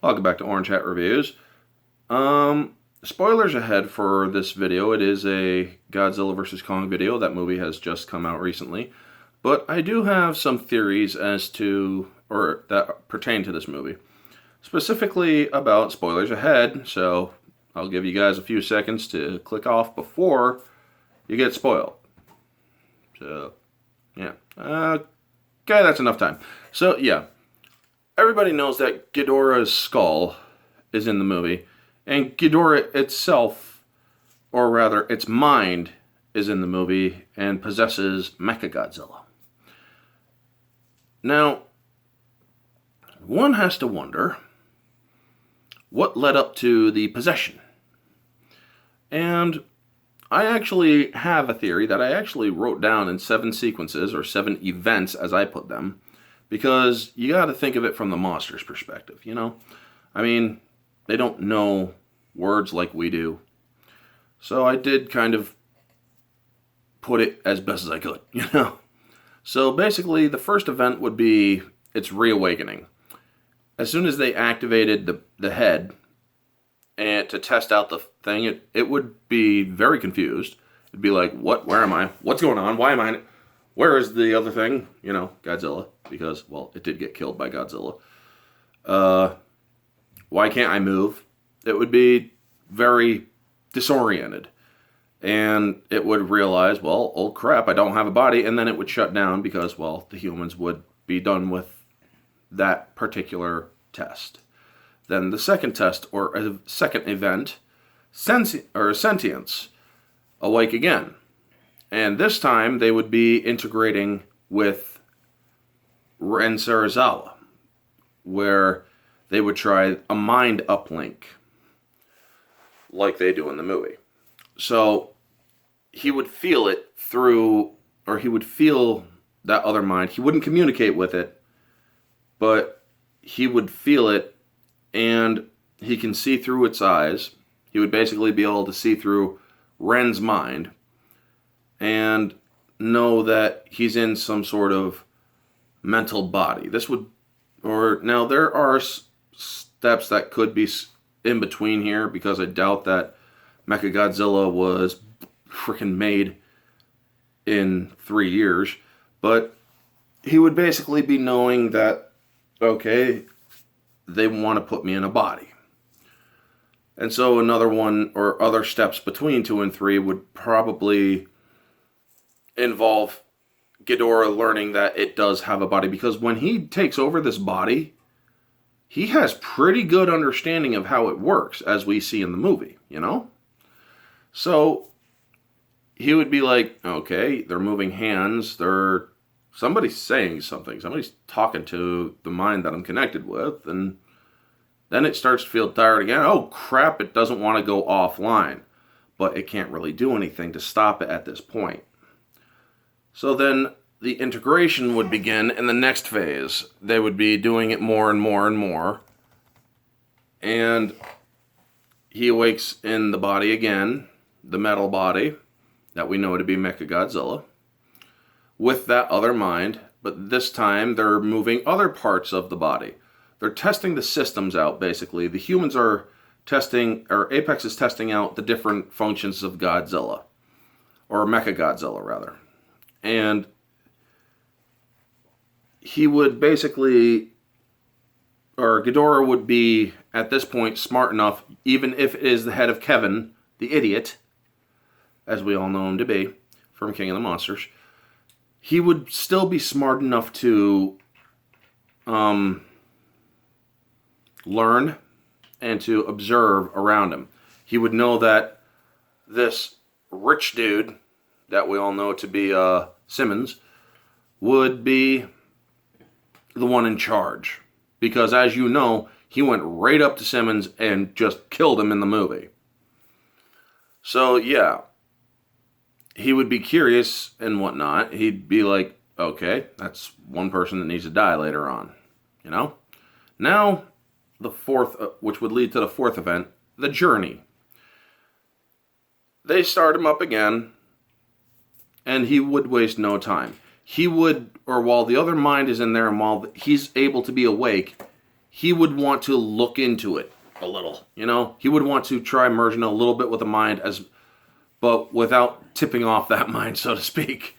Welcome back to Orange Hat Reviews. Spoilers ahead for this video. It is a Godzilla vs. Kong video. That movie has just come out recently. But I do have some theories as to, or that pertain to this movie. Specifically about spoilers ahead, so I'll give you guys a few seconds to click off before you get spoiled. So, yeah. Okay, that's enough time. So, yeah. Everybody knows that Ghidorah's skull is in the movie, and Ghidorah itself, or rather its mind, is in the movie and possesses Mechagodzilla. Now, one has to wonder what led up to the possession. And I actually have a theory that I actually wrote down in 7 sequences, or 7 events as I put them, because you got to think of it from the monster's perspective, you know? I mean, they don't know words like we do. So I did kind of put it as best as I could, you know? So basically, the first event would be its reawakening. As soon as they activated the head and to test out the thing, it would be very confused. It'd be like, what? Where am I? What's going on? Why am I? Where is the other thing? You know, Godzilla. Because, well, it did get killed by Godzilla. Why can't I move? It would be very disoriented. And it would realize, well, oh crap, I don't have a body. And then it would shut down because, well, the humans would be done with that particular test. Then the second test, or a second event, sentience, awake again. And this time they would be integrating with Ren Sarazawa, where they would try a mind uplink, like they do in the movie. So he would feel it through, or he would feel that other mind. He wouldn't communicate with it, but he would feel it, and he can see through its eyes. He would basically be able to see through Ren's mind and know that he's in some sort of mental body. This would, or now there are steps that could be in between here, because I doubt that Mechagodzilla was freaking made in 3 years, but he would basically be knowing that, okay, they want to put me in a body. And so another one, or other steps between 2 and 3, would probably involve Ghidorah learning that it does have a body, because when he takes over this body, he has pretty good understanding of how it works, as we see in the movie, you know? So he would be like, okay, they're moving hands, somebody's saying something, somebody's talking to the mind that I'm connected with, and then it starts to feel tired again. Oh crap, it doesn't want to go offline, but it can't really do anything to stop it at this point. So then the integration would begin in the next phase. They would be doing it more and more and more. And he awakes in the body again, the metal body that we know to be Mechagodzilla, with that other mind, but this time they're moving other parts of the body. They're testing the systems out, basically. The humans are testing, or Apex is testing out the different functions of Godzilla, or Mechagodzilla, rather. And he would basically, or Ghidorah would be, at this point, smart enough, even if it is the head of Kevin, the idiot, as we all know him to be, from King of the Monsters, he would still be smart enough to learn and to observe around him. He would know that this rich dude, that we all know to be Simmons, would be the one in charge. Because as you know, he went right up to Simmons and just killed him in the movie. So yeah, he would be curious and whatnot. He'd be like, okay, that's one person that needs to die later on, you know? Now, the fourth, which would lead to the fourth event, the journey. They start him up again, and he would waste no time. He would, or while the other mind is in there and while he's able to be awake, he would want to look into it a little. He would want to try merging a little bit with the mind, but without tipping off that mind, so to speak.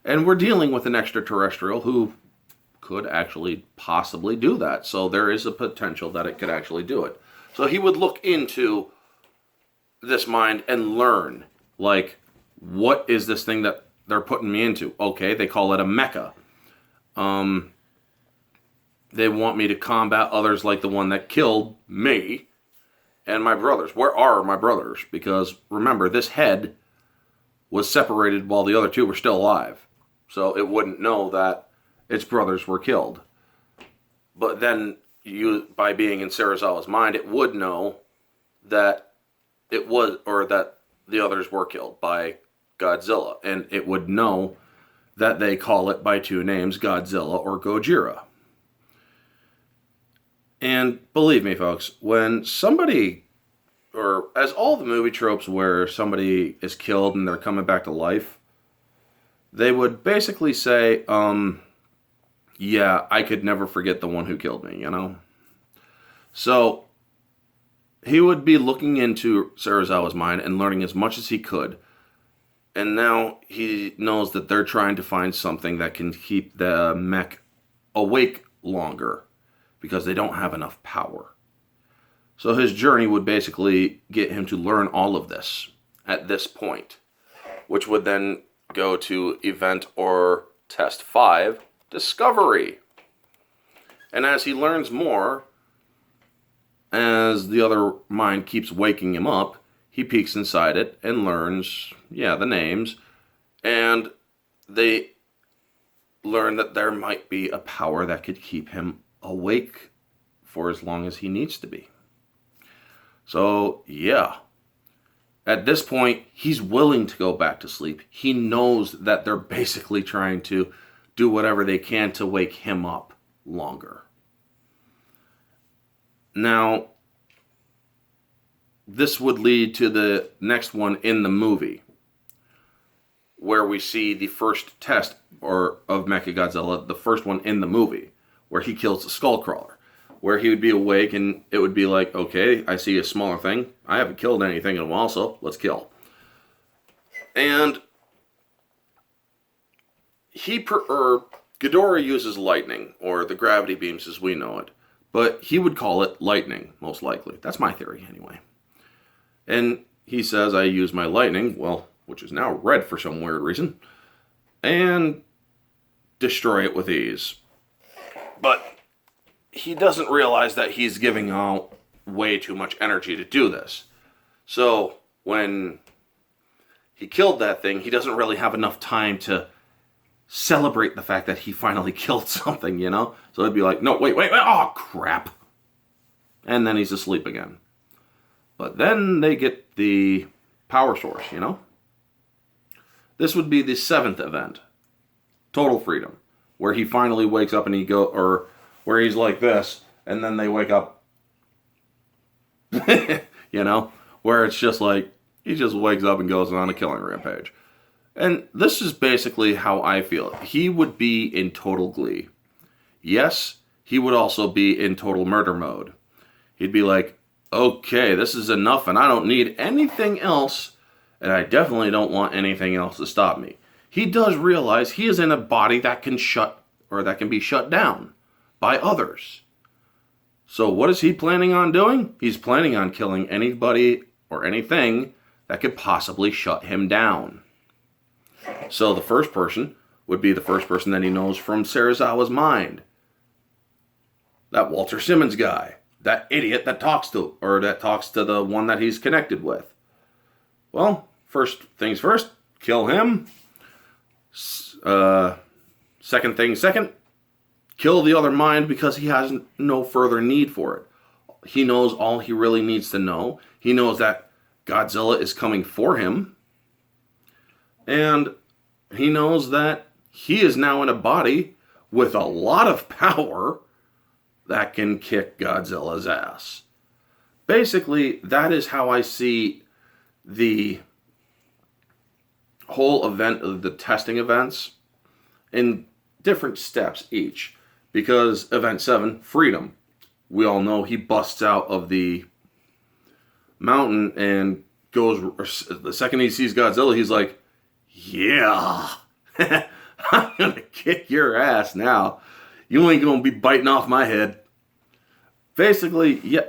And we're dealing with an extraterrestrial who could actually possibly do that. So there is a potential that it could actually do it. So he would look into this mind and learn, like, what is this thing that they're putting me into? Okay, they call it a mecha. They want me to combat others like the one that killed me and my brothers. Where are my brothers? Because remember, this head was separated while the other two were still alive. So it wouldn't know that its brothers were killed. But then, by being in Serizawa's mind, it would know that it was, or that the others were killed by Godzilla. And it would know that they call it by two names, Godzilla or Gojira. And believe me, folks, when somebody, or as all the movie tropes where somebody is killed and they're coming back to life, they would basically say, yeah, I could never forget the one who killed me, So, he would be looking into Serizawa's mind and learning as much as he could. And now he knows that they're trying to find something that can keep the mech awake longer, because they don't have enough power. So his journey would basically get him to learn all of this at this point, which would then go to event or test 5, discovery. And as he learns more, as the other mind keeps waking him up, he peeks inside it and learns, the names, and they learn that there might be a power that could keep him awake for as long as he needs to be. So, at this point, he's willing to go back to sleep. He knows that they're basically trying to do whatever they can to wake him up longer. Now, this would lead to the next one in the movie, where we see the first test of Mechagodzilla, the first one in the movie, where he kills the Skullcrawler, where he would be awake and it would be like, okay, I see a smaller thing. I haven't killed anything in a while, so let's kill. And Ghidorah uses lightning, or the gravity beams as we know it, but he would call it lightning, most likely. That's my theory, anyway. And he says, I use my lightning, which is now red for some weird reason, and destroy it with ease. But he doesn't realize that he's giving out way too much energy to do this. So when he killed that thing, he doesn't really have enough time to celebrate the fact that he finally killed something, So it'd be like, no, wait, oh, crap. And then he's asleep again. But then they get the power source, This would be the 7th event, Total Freedom, where he finally wakes up and or where he's like this, and then they wake up, where it's just like, he just wakes up and goes on a killing rampage. And this is basically how I feel. He would be in total glee. Yes, he would also be in total murder mode. He'd be like, okay, this is enough and I don't need anything else, and I definitely don't want anything else to stop me. He does realize he is in a body that can be shut down by others. So what is he planning on doing? He's planning on killing anybody or anything that could possibly shut him down. So the first person would be the first person that he knows from Serizawa's mind. That Walter Simmons guy. That idiot that talks to the one that he's connected with. Well, first things first, kill him. Second thing second, kill the other mind, because he has no further need for it. He knows all he really needs to know. He knows that Godzilla is coming for him. And he knows that he is now in a body with a lot of power that can kick Godzilla's ass. Basically, that is how I see the whole event of the testing events in different steps each. Because event 7, freedom. we all know he busts out of the mountain and goes, the second he sees Godzilla, he's like, yeah, I'm gonna kick your ass now. You ain't gonna be biting off my head. Basically, yeah,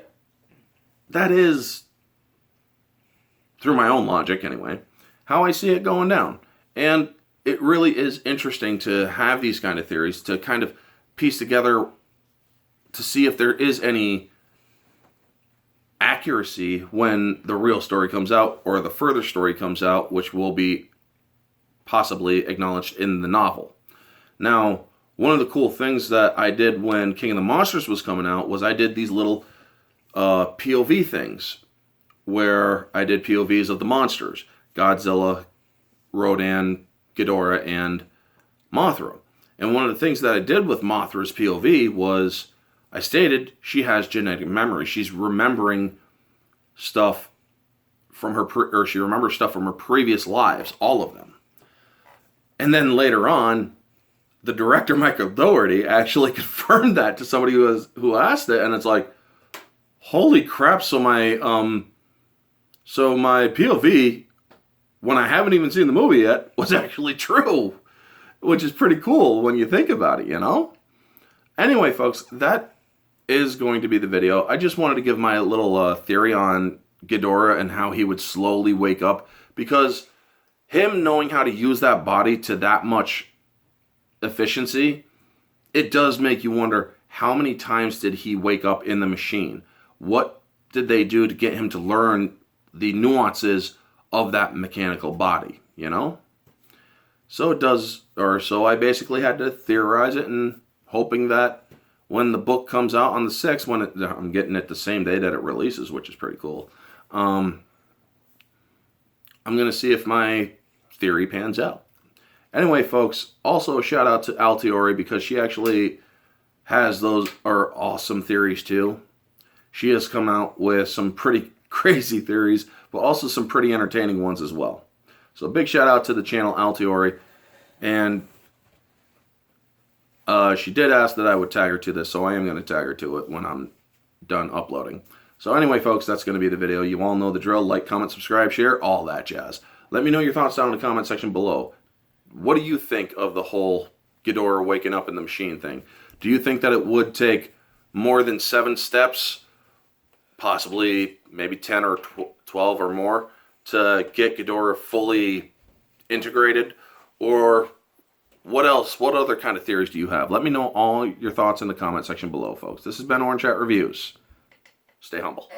that is, through my own logic anyway, how I see it going down. And it really is interesting to have these kind of theories, to kind of piece together, to see if there is any accuracy when the real story comes out, or the further story comes out, which will be possibly acknowledged in the novel. Now, one of the cool things that I did when King of the Monsters was coming out was I did these little POV things, where I did POVs of the monsters: Godzilla, Rodan, Ghidorah, and Mothra. And one of the things that I did with Mothra's POV was I stated she has genetic memory. She's remembering stuff from her, or she remembers stuff from her previous lives, all of them. And then later on, the director, Michael Dougherty, actually confirmed that to somebody who asked it, and it's like, holy crap! So my POV, when I haven't even seen the movie yet, was actually true, which is pretty cool when you think about it, you know? Anyway, folks, that is going to be the video. I just wanted to give my little theory on Ghidorah and how he would slowly wake up, because him knowing how to use that body to that much efficiency, it does make you wonder, how many times did he wake up in the machine? What did they do to get him to learn the nuances of that mechanical body, you know? So it does, or so I basically had to theorize it, and hoping that when the book comes out on the 6th, I'm getting it the same day that it releases, which is pretty cool. I'm going to see if my theory pans out. Anyway, folks, also a shout out to Altiori, because she actually has those are awesome theories too. She has come out with some pretty crazy theories, but also some pretty entertaining ones as well. So big shout out to the channel Altiori. And she did ask that I would tag her to this, so I am going to tag her to it when I'm done uploading. So anyway, folks, that's going to be the video. You all know the drill. Like, comment, subscribe, share, all that jazz. Let me know your thoughts down in the comment section below. What do you think of the whole Ghidorah waking up in the machine thing? Do you think that it would take more than 7 steps, possibly maybe 10 or 12 or more, to get Ghidorah fully integrated? Or what else? What other kind of theories do you have? Let me know all your thoughts in the comment section below, folks. This has been Orange Chat Reviews. Stay humble.